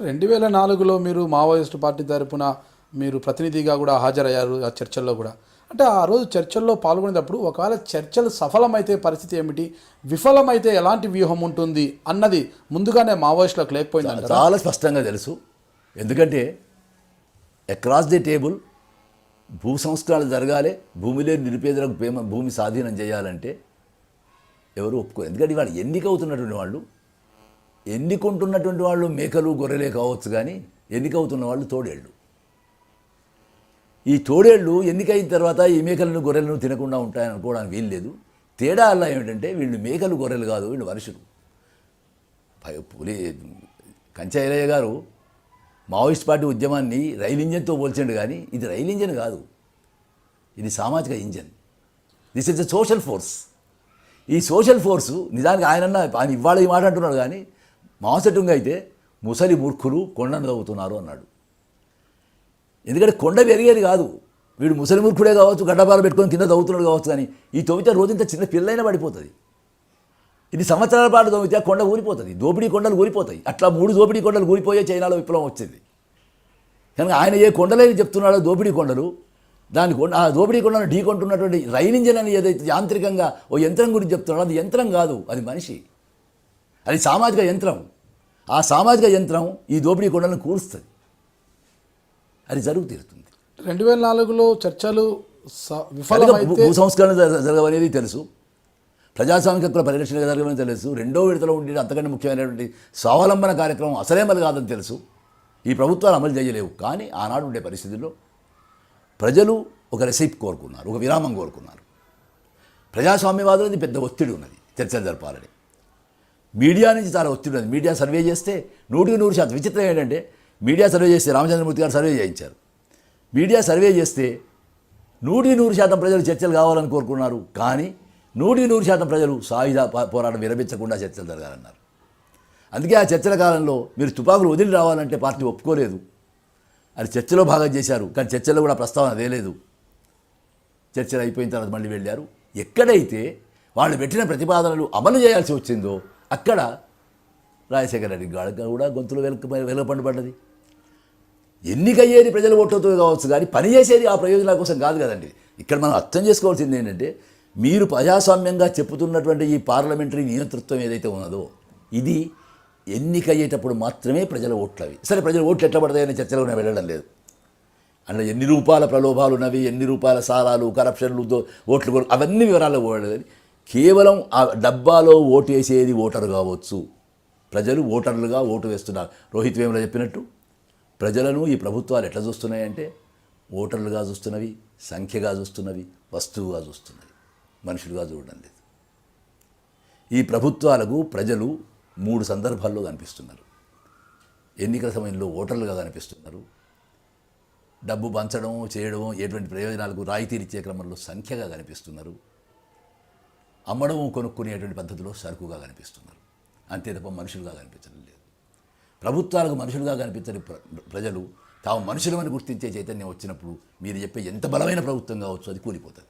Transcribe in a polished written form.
2004లో మీరు Maoist party తరపున మీరు ప్రతినిధిగా కూడా హాజరయ్యారు ఆ చర్చల్లో కూడా. అంటే ఆ రోజు చర్చల్లో పాల్గొనేటప్పుడు ఒకవేళ చర్చలు సఫలమైతే పరిస్థితి ఏమిటి, విఫలమైతే ఎలాంటి వ్యూహం ఉంటుంది అన్నది ముందుగానే మావోయిస్టులకు లేకపోయిందంట. చాలా స్పష్టంగా తెలుసు. ఎందుకంటే అక్రాస్ ది టేబుల్ భూ సంస్కరణ జరగాలి, భూమిలో నిరుపేదలకు భూమి స్వాధీనం చేయాలంటే ఎవరు ఒప్పుకోరు. ఎందుకంటే ఇవాళ ఎన్నికవుతున్నటువంటి వాళ్ళు, ఎన్నికుంటున్నటువంటి వాళ్ళు మేకలు గొర్రెలే కావచ్చు, కానీ ఎన్నికవుతున్న వాళ్ళు తోడేళ్ళు. ఈ తోడేళ్ళు ఎన్నికైన తర్వాత ఈ మేకలను గొర్రెలను తినకుండా ఉంటాయని అనుకోవడానికి వీల్లేదు. తేడా అలా ఏమిటంటే వీళ్ళు మేకలు గొర్రెలు కాదు, వీళ్ళు మనుషులు. పులి కంచయ్య గారు మావోయిస్ట్ పార్టీ ఉద్యమాన్ని రైలు ఇంజన్తో పోల్చండు, కానీ ఇది రైలు ఇంజన్ కాదు, ఇది సామాజిక engine. This is a social force. ఈ సోషల్ ఫోర్సు నిజానికి ఆయన ఇవాళ ఈ మాట అంటున్నాడు, కానీ మావసెట్టుంగా అయితే ముసలి మూర్ఖులు కొండను తవ్వుతున్నారు అన్నాడు. ఎందుకంటే కొండ పెరిగేది కాదు, వీడు ముసలి మూర్ఖుడే కావచ్చు, గడ్డపాలు పెట్టుకొని కింద తవ్వుతున్నాడు కావచ్చు, కానీ ఈ తవ్వితే రోజంతా చిన్న పిల్లైనా పడిపోతుంది. ఇది సంవత్సరాల పాటు తవ్వితే ఆ కొండ ఊరిపోతుంది, దోపిడీ కొండలు ఊరిపోతాయి. అట్లా 3 దోపిడీ కొండలు ఊరిపోయే చైనాలో విప్లవం వచ్చింది. కనుక ఆయన ఏ కొండలేని చెప్తున్నాడో దోపిడీ కొండలు, ఆ దోపిడీ కొండను ఢీకొంటున్నటువంటి రైలు ఇంజన్ అని ఏదైతే యాంత్రికంగా ఓ యంత్రం గురించి చెప్తున్నాడో అది యంత్రం కాదు, అది మనిషి, అది సామాజిక యంత్రం. ఆ సామాజిక యంత్రం ఈ దోపిడీ కొండలను కూరుస్తుంది, అది జరుగు తీరుతుంది. 2004లో చర్చలు విఫలమైతే భూ సంస్కరణ జరగవనేది తెలుసు, ప్రజాస్వామిక హక్కుల పరిరక్షణ జరగవని తెలుసు, 2వ విడతలో ఉండే అంతకంటే ముఖ్యమైనటువంటి స్వావలంబన కార్యక్రమం అసలేమలు కాదని తెలుసు. ఈ ప్రభుత్వాలు అమలు చేయలేవు. కానీ ఆనాడు ఉండే పరిస్థితుల్లో ప్రజలు ఒక రెసిప్ కోరుకున్నారు, ఒక విరామం కోరుకున్నారు. ప్రజాస్వామ్యవాదులది పెద్ద ఒత్తిడి ఉన్నది చర్చలు జరపాలని. మీడియా నుంచి చాలా ఒత్తిడి ఉన్నది. మీడియా సర్వే చేస్తే 100% విచిత్రం ఏంటంటే, మీడియా సర్వే చేస్తే రామచంద్రమూర్తి గారు సర్వే చేయించారు. మీడియా సర్వే చేస్తే 100% ప్రజలు చర్చలు కావాలని కోరుకున్నారు, కానీ 100% ప్రజలు సాయుధ పోరాటం విరమించకుండా చర్చలు జరగాలన్నారు. అందుకే ఆ చర్చల కాలంలో మీరు తుపాకులు వదిలి రావాలంటే పార్టీ ఒప్పుకోలేదు. అది చర్చలో భాగం చేశారు, కానీ చర్చలో కూడా ప్రస్తావన వేయలేదు. చర్చలు అయిపోయిన తర్వాత మళ్ళీ వెళ్ళారు. ఎక్కడైతే వాళ్ళు పెట్టిన ప్రతిపాదనలు అమలు చేయాల్సి వచ్చిందో అక్కడ రాజశేఖర రెడ్డి గాడికి కూడా గొంతులు వెలపండు పడ్డది. ఎన్నికయ్యేది ప్రజల ఓట్లతో కావచ్చు, కానీ పనిచేసేది ఆ ప్రయోజనాల కోసం కాదు కదండి. ఇక్కడ మనం అర్థం చేసుకోవాల్సింది ఏంటంటే, మీరు ప్రజాస్వామ్యంగా చెప్పుతున్నటువంటి ఈ పార్లమెంటరీ నియంతృత్వం ఏదైతే ఉన్నదో ఇది ఎన్నికయ్యేటప్పుడు మాత్రమే ప్రజల ఓట్లవి. సరే, ప్రజల ఓట్లు ఎట్లా పడతాయనే చర్చలో నేను వెళ్ళడం లేదు. అందులో ఎన్ని రూపాయల ప్రలోభాలు ఉన్నవి, ఎన్ని రూపాయల సారాలు, కరప్షన్లు, ఓట్లు అవన్నీ వివరాలు పోవడం. కేవలం ఆ డబ్బాలో ఓటు వేసేది ఓటరు కావచ్చు. ప్రజలు ఓటర్లుగా ఓటు వేస్తున్నారు. రోహిత్ వేముల చెప్పినట్టు ప్రజలను ఈ ప్రభుత్వాలు ఎట్లా చూస్తున్నాయంటే ఓటర్లుగా చూస్తున్నవి, సంఖ్యగా చూస్తున్నవి, వస్తువుగా చూస్తున్నవి, మనుషులుగా చూడడం లేదు. ఈ ప్రభుత్వాలకు ప్రజలు 3 సందర్భాల్లో కనిపిస్తున్నారు. ఎన్నికల సమయంలో ఓటర్లుగా కనిపిస్తున్నారు, డబ్బు పంచడం చేయడం ఎటువంటి ప్రయోజనాలకు రాయితీలు ఇచ్చే క్రమంలో సంఖ్యగా కనిపిస్తున్నారు, అమ్మడం కొనుక్కునేటువంటి పద్ధతిలో సరుకుగా కనిపిస్తున్నారు. అంతే తప్ప మనుషులుగా కనిపించడం లేదు. ప్రభుత్వాలకు మనుషులుగా కనిపించని ప్రజలు తాము మనుషులమని గుర్తించే చైతన్యం వచ్చినప్పుడు మీరు చెప్పే ఎంత బలమైన ప్రభుత్వం కావచ్చు అది కూలిపోతుంది.